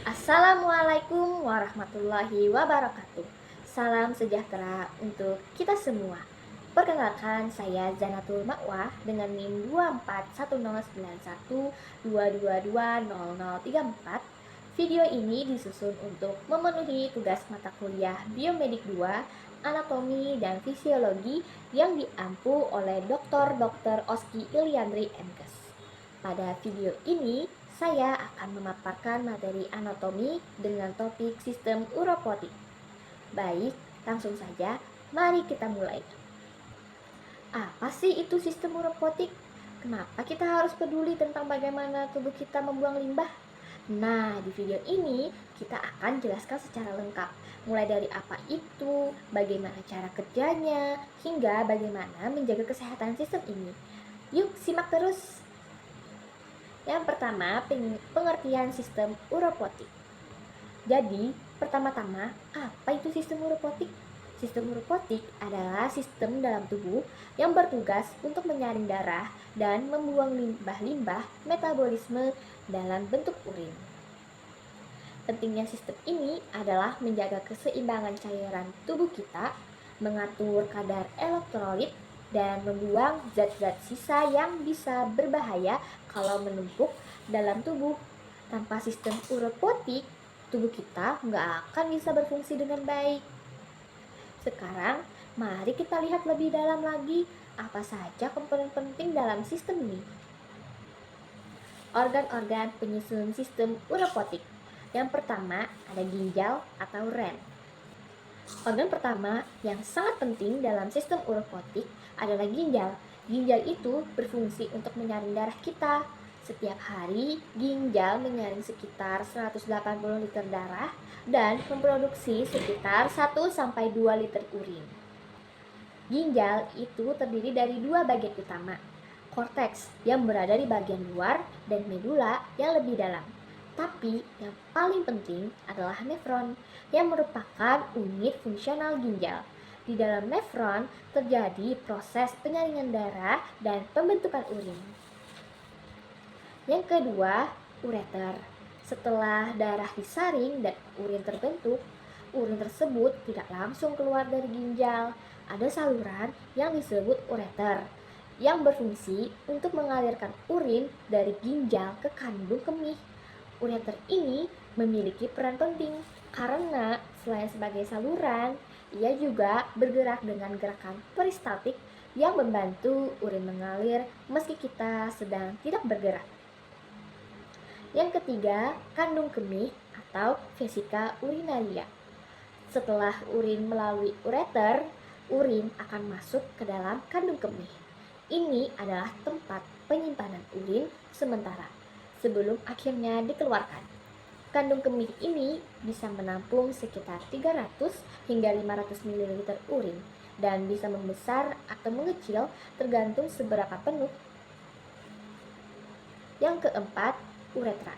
Assalamualaikum warahmatullahi wabarakatuh. Salam sejahtera untuk kita semua. Perkenalkan, saya Zanatul Makwah dengan NIM 2410912220034. Video ini disusun untuk memenuhi tugas mata kuliah Biomedik 2, Anatomi dan Fisiologi yang diampu oleh Dr. Oski Iliandri MKes. Pada video ini, saya akan memaparkan materi anatomi dengan topik sistem uropotik. Baik, langsung saja, mari kita mulai. Apa sih itu sistem uropotik? Kenapa kita harus peduli tentang bagaimana tubuh kita membuang limbah? Nah, di video ini kita akan jelaskan secara lengkap, mulai dari apa itu, bagaimana cara kerjanya, hingga bagaimana menjaga kesehatan sistem ini. Yuk, simak terus! Yang pertama, pengertian sistem uropotik. Jadi, pertama-tama, apa itu sistem uropotik? Sistem uropotik adalah sistem dalam tubuh yang bertugas untuk menyaring darah dan membuang limbah-limbah metabolisme dalam bentuk urin. Pentingnya sistem ini adalah menjaga keseimbangan cairan tubuh kita, mengatur kadar elektrolit, dan membuang zat-zat sisa yang bisa berbahaya kalau menumpuk dalam tubuh. Tanpa sistem uropotik, tubuh kita nggak akan bisa berfungsi dengan baik. Sekarang, mari kita lihat lebih dalam lagi apa saja komponen penting dalam sistem ini. Organ-organ penyusun sistem uropotik. Yang pertama, ada ginjal atau ren. Organ pertama yang sangat penting dalam sistem uropotik adalah ginjal. Ginjal itu berfungsi untuk menyaring darah kita. Setiap hari, ginjal menyaring sekitar 180 liter darah dan memproduksi sekitar 1-2 liter urin. Ginjal itu terdiri dari dua bagian utama, korteks yang berada di bagian luar dan medula yang lebih dalam. Tapi yang paling penting adalah nefron yang merupakan unit fungsional ginjal. Di dalam nefron terjadi proses penyaringan darah dan pembentukan urin. Yang kedua, ureter. Setelah darah disaring dan urin terbentuk, urin tersebut tidak langsung keluar dari ginjal. Ada saluran yang disebut ureter yang berfungsi untuk mengalirkan urin dari ginjal ke kandung kemih. Ureter ini memiliki peran penting karena selain sebagai saluran, ia juga bergerak dengan gerakan peristaltik yang membantu urin mengalir meski kita sedang tidak bergerak. Yang ketiga, kandung kemih atau vesika urinaria. Setelah urin melalui ureter, urin akan masuk ke dalam kandung kemih. Ini adalah tempat penyimpanan urin sementara sebelum akhirnya dikeluarkan. Kandung kemih ini bisa menampung sekitar 300 hingga 500 ml urin dan bisa membesar atau mengecil tergantung seberapa penuh. Yang keempat, uretra.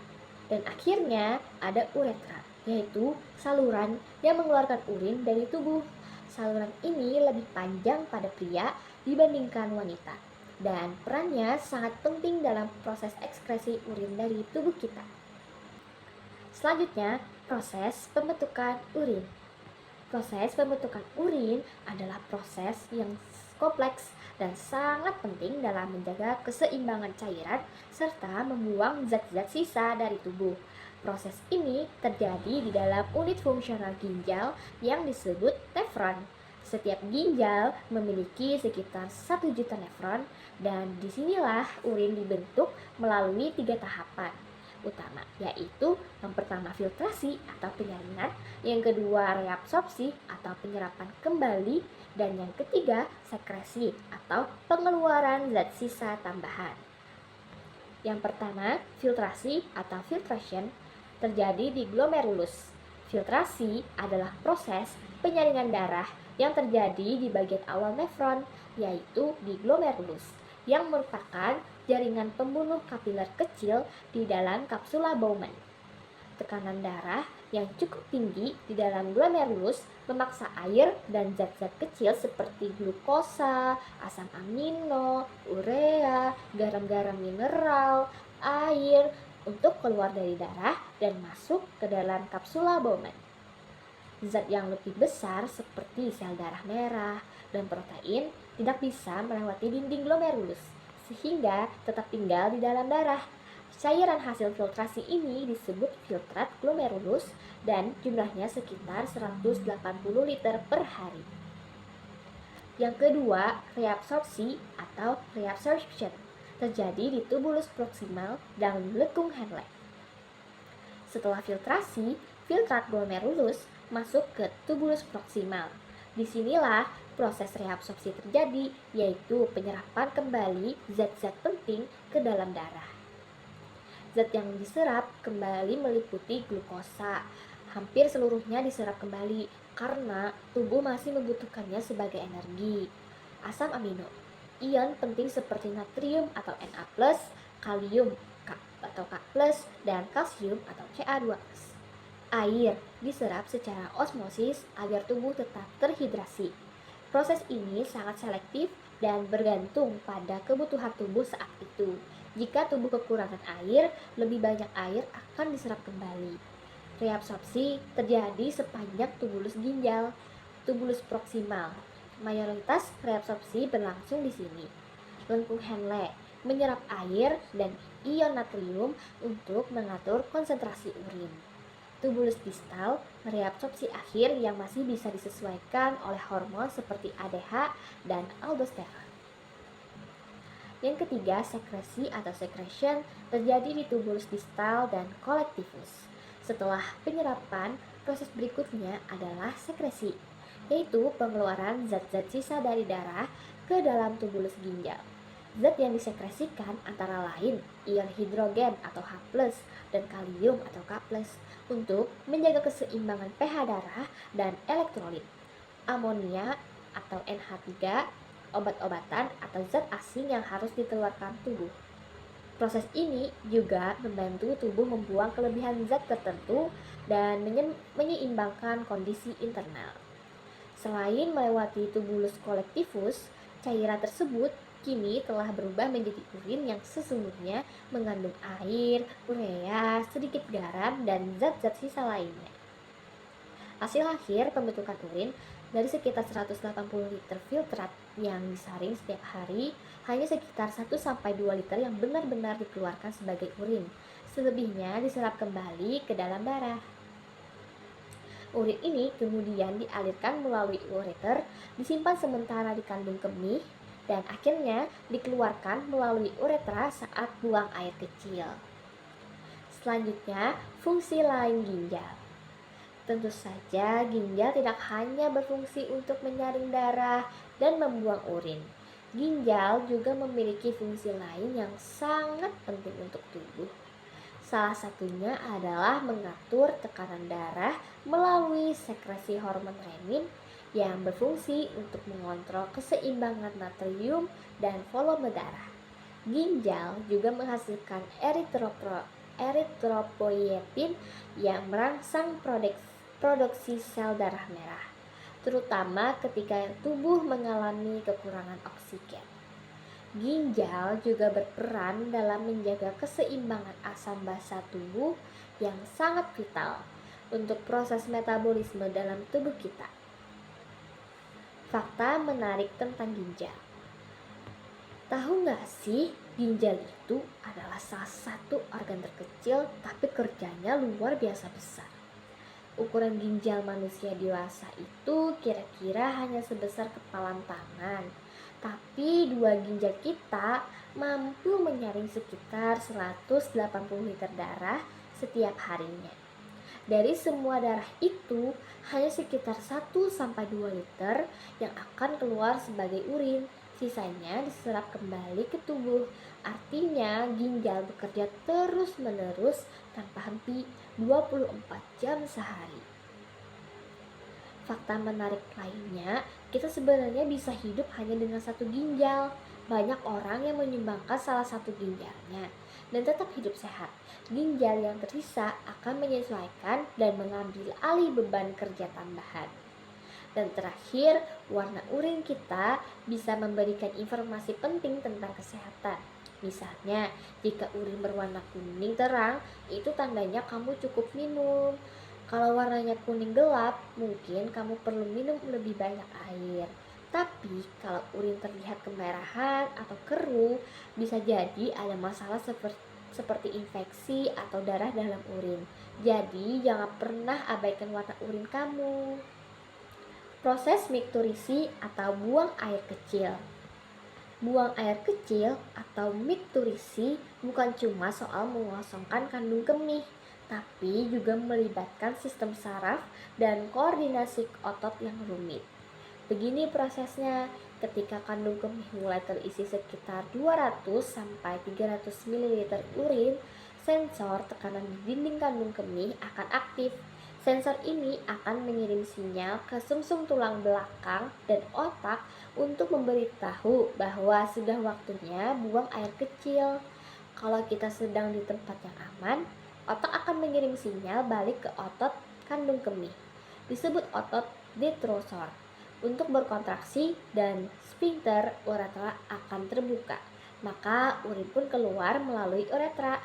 Dan akhirnya ada uretra, yaitu saluran yang mengeluarkan urin dari tubuh. Saluran ini lebih panjang pada pria dibandingkan wanita, dan perannya sangat penting dalam proses ekskresi urin dari tubuh kita. Selanjutnya, proses pembentukan urin. Proses pembentukan urin adalah proses yang kompleks dan sangat penting dalam menjaga keseimbangan cairan serta membuang zat-zat sisa dari tubuh. Proses ini terjadi di dalam unit fungsional ginjal yang disebut nefron. Setiap ginjal memiliki sekitar 1 juta nefron dan disinilah urin dibentuk melalui 3 tahapan utama, yaitu yang pertama filtrasi atau penyaringan, yang kedua reabsorpsi atau penyerapan kembali, dan yang ketiga sekresi atau pengeluaran zat sisa tambahan. Yang pertama, filtrasi atau filtration terjadi di glomerulus. Filtrasi adalah proses penyaringan darah yang terjadi di bagian awal nefron, yaitu di glomerulus, yang merupakan jaringan pembunuh kapiler kecil di dalam kapsula Bowman. Tekanan darah yang cukup tinggi di dalam glomerulus memaksa air dan zat-zat kecil seperti glukosa, asam amino, urea, garam-garam mineral, air, untuk keluar dari darah dan masuk ke dalam kapsula Bowman. Zat yang lebih besar seperti sel darah merah dan protein tidak bisa melewati dinding glomerulus, sehingga tetap tinggal di dalam darah. Cairan hasil filtrasi ini disebut filtrat glomerulus dan jumlahnya sekitar 180 liter per hari. Yang kedua, reabsorpsi atau reabsorption terjadi di tubulus proximal dan lekung Henle. Setelah filtrasi, filtrat glomerulus masuk ke tubulus proximal. Disinilah proses reabsorpsi terjadi, yaitu penyerapan kembali zat-zat penting ke dalam darah. Zat yang diserap kembali meliputi glukosa. Hampir seluruhnya diserap kembali karena tubuh masih membutuhkannya sebagai energi. Asam amino, ion penting seperti natrium atau Na+, kalium atau K+, dan kalsium atau Ca2+. Air diserap secara osmosis agar tubuh tetap terhidrasi. Proses ini sangat selektif dan bergantung pada kebutuhan tubuh saat itu. Jika tubuh kekurangan air, lebih banyak air akan diserap kembali. Reabsorpsi terjadi sepanjang tubulus ginjal, tubulus proksimal. Mayoritas reabsorpsi berlangsung di sini. Lengkung Henle menyerap air dan ion natrium untuk mengatur konsentrasi urin. Tubulus distal mereabsorpsi akhir yang masih bisa disesuaikan oleh hormon seperti ADH dan aldosteron. Yang ketiga, sekresi atau secretion terjadi di tubulus distal dan collectivus. Setelah penyerapan, proses berikutnya adalah sekresi, yaitu pengeluaran zat-zat sisa dari darah ke dalam tubulus ginjal. Zat yang disekresikan antara lain ion hidrogen atau H+ dan kalium atau K+ untuk menjaga keseimbangan pH darah dan elektrolit. Amonia atau NH3, obat-obatan atau zat asing yang harus dikeluarkan tubuh. Proses ini juga membantu tubuh membuang kelebihan zat tertentu dan menyeimbangkan kondisi internal. Selain melewati tubulus collectivus, cairan tersebut kini telah berubah menjadi urin yang sesungguhnya mengandung air, urea, sedikit garam, dan zat-zat sisa lainnya. Hasil akhir pembentukan urin dari sekitar 180 liter filtrat yang disaring setiap hari, hanya sekitar 1-2 liter yang benar-benar dikeluarkan sebagai urin. Selebihnya diserap kembali ke dalam darah. Urin ini kemudian dialirkan melalui ureter, disimpan sementara di kandung kemih, dan akhirnya dikeluarkan melalui uretra saat buang air kecil. Selanjutnya, fungsi lain ginjal. Tentu saja ginjal tidak hanya berfungsi untuk menyaring darah dan membuang urin. Ginjal juga memiliki fungsi lain yang sangat penting untuk tubuh. Salah satunya adalah mengatur tekanan darah melalui sekresi hormon renin yang berfungsi untuk mengontrol keseimbangan natrium dan volume darah. Ginjal juga menghasilkan eritropoietin yang merangsang produksi sel darah merah, terutama ketika tubuh mengalami kekurangan oksigen. Ginjal juga berperan dalam menjaga keseimbangan asam basa tubuh yang sangat vital untuk proses metabolisme dalam tubuh kita. Fakta menarik tentang ginjal. Tahu nggak sih, ginjal itu adalah salah satu organ terkecil tapi kerjanya luar biasa besar. Ukuran ginjal manusia dewasa itu kira-kira hanya sebesar kepalan tangan. Tapi dua ginjal kita mampu menyaring sekitar 180 liter darah setiap harinya. Dari semua darah itu, hanya sekitar 1-2 liter yang akan keluar sebagai urin. Sisanya diserap kembali ke tubuh. Artinya ginjal bekerja terus-menerus tanpa henti 24 jam sehari. Fakta menarik lainnya, kita sebenarnya bisa hidup hanya dengan satu ginjal. Banyak orang yang menyumbangkan salah satu ginjalnya dan tetap hidup sehat. Ginjal yang tersisa akan menyesuaikan dan mengambil alih beban kerja tambahan. Dan terakhir, warna urin kita bisa memberikan informasi penting tentang kesehatan. Misalnya, jika urin berwarna kuning terang, itu tandanya kamu cukup minum. Kalau warnanya kuning gelap, mungkin kamu perlu minum lebih banyak air. Tapi kalau urin terlihat kemerahan atau keruh, bisa jadi ada masalah seperti infeksi atau darah dalam urin. Jadi jangan pernah abaikan warna urin kamu. Proses mikturisi atau buang air kecil. Buang air kecil atau mikturisi bukan cuma soal mengosongkan kandung kemih, tapi juga melibatkan sistem saraf dan koordinasi otot yang rumit. Begini prosesnya, ketika kandung kemih mulai terisi sekitar 200 sampai 300 ml urin, sensor tekanan di dinding kandung kemih akan aktif. Sensor ini akan mengirim sinyal ke sumsum tulang belakang dan otak untuk memberitahu bahwa sudah waktunya buang air kecil. Kalau kita sedang di tempat yang aman, otak akan mengirim sinyal balik ke otot kandung kemih, disebut otot detrusor, untuk berkontraksi dan sphincter uretra akan terbuka. Maka urin pun keluar melalui uretra.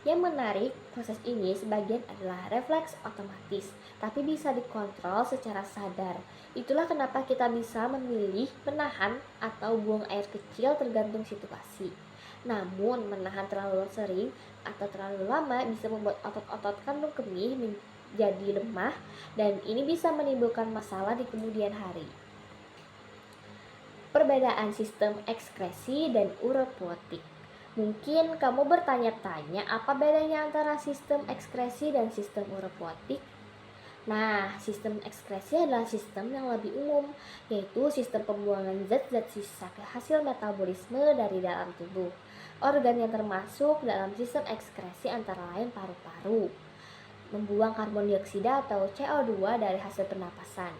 Yang menarik, proses ini sebagian adalah refleks otomatis, tapi bisa dikontrol secara sadar. Itulah kenapa kita bisa memilih menahan atau buang air kecil tergantung situasi. Namun, menahan terlalu sering atau terlalu lama bisa membuat otot-otot kandung kemih menjadi lemah, dan ini bisa menimbulkan masalah di kemudian hari. Perbedaan sistem ekskresi dan uropotik. Mungkin kamu bertanya-tanya apa bedanya antara sistem ekskresi dan sistem uropotik? Nah, sistem ekskresi adalah sistem yang lebih umum, yaitu sistem pembuangan zat-zat sisa hasil metabolisme dari dalam tubuh. Organ yang termasuk dalam sistem ekskresi antara lain paru-paru, membuang karbon dioksida atau CO2 dari hasil pernapasan.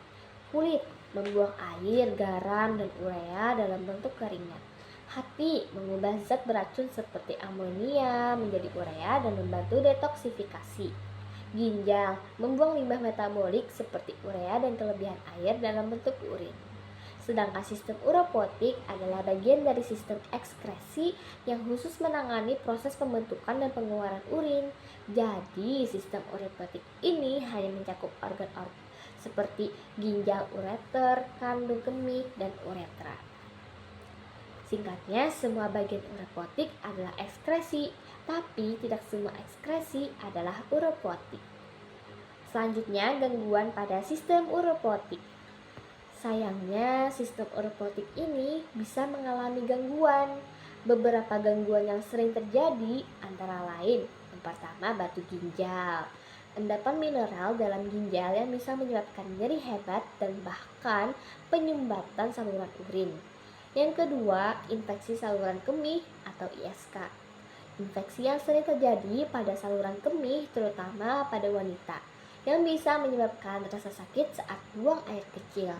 Kulit, membuang air, garam, dan urea dalam bentuk keringat. Hati mengubah zat beracun seperti amonia menjadi urea dan membantu detoksifikasi. Ginjal membuang limbah metabolik seperti urea dan kelebihan air dalam bentuk urin. Sedangkan sistem uropotik adalah bagian dari sistem ekskresi yang khusus menangani proses pembentukan dan pengeluaran urin. Jadi, sistem uropotik ini hanya mencakup organ-organ seperti ginjal, ureter, kandung kemih, dan uretra. Singkatnya, semua bagian uropotik adalah ekskresi, tapi tidak semua ekskresi adalah uropotik. Selanjutnya, gangguan pada sistem uropotik. Sayangnya, sistem uropotik ini bisa mengalami gangguan. Beberapa gangguan yang sering terjadi antara lain, yang pertama batu ginjal, endapan mineral dalam ginjal yang bisa menyebabkan nyeri hebat dan bahkan penyumbatan saluran urin. Yang kedua, infeksi saluran kemih atau ISK. Infeksi yang sering terjadi pada saluran kemih terutama pada wanita, yang bisa menyebabkan rasa sakit saat buang air kecil.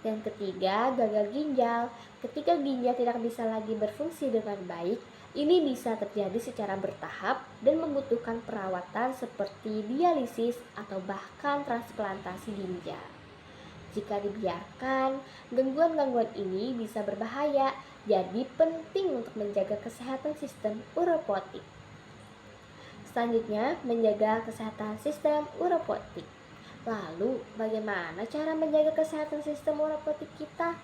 Yang ketiga, gagal ginjal. Ketika ginjal tidak bisa lagi berfungsi dengan baik, ini bisa terjadi secara bertahap dan membutuhkan perawatan seperti dialisis atau bahkan transplantasi ginjal. Jika dibiarkan, gangguan-gangguan ini bisa berbahaya, jadi penting untuk menjaga kesehatan sistem uropotik. Selanjutnya, menjaga kesehatan sistem uropotik. Lalu, bagaimana cara menjaga kesehatan sistem uropotik kita?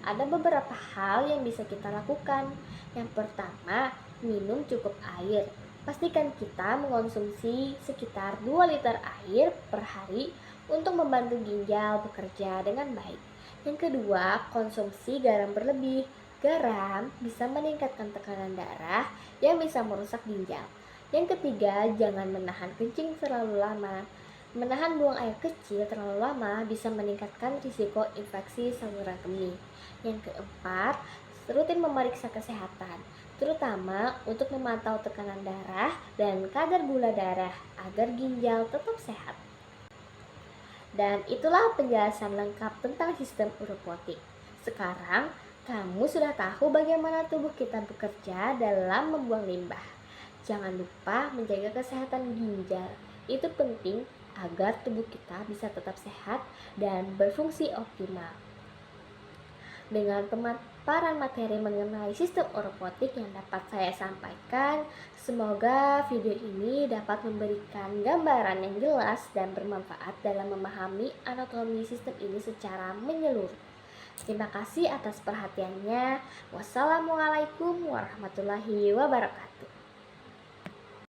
Ada beberapa hal yang bisa kita lakukan. Yang pertama, minum cukup air. Pastikan kita mengonsumsi sekitar 2 liter air per hari untuk membantu ginjal bekerja dengan baik. Yang kedua, konsumsi garam berlebih. Garam bisa meningkatkan tekanan darah yang bisa merusak ginjal. Yang ketiga, jangan menahan kencing terlalu lama. Menahan buang air kecil terlalu lama bisa meningkatkan risiko infeksi saluran kemih. Yang keempat, rutin memeriksa kesehatan, terutama untuk memantau tekanan darah dan kadar gula darah agar ginjal tetap sehat. Dan itulah penjelasan lengkap tentang sistem uropotik. Sekarang, kamu sudah tahu bagaimana tubuh kita bekerja dalam membuang limbah. Jangan lupa menjaga kesehatan ginjal. Itu penting agar tubuh kita bisa tetap sehat dan berfungsi optimal. Dengan pemaparan materi mengenai sistem robotik yang dapat saya sampaikan, semoga video ini dapat memberikan gambaran yang jelas dan bermanfaat dalam memahami anatomi sistem ini secara menyeluruh. Terima kasih atas perhatiannya. Wassalamualaikum warahmatullahi wabarakatuh.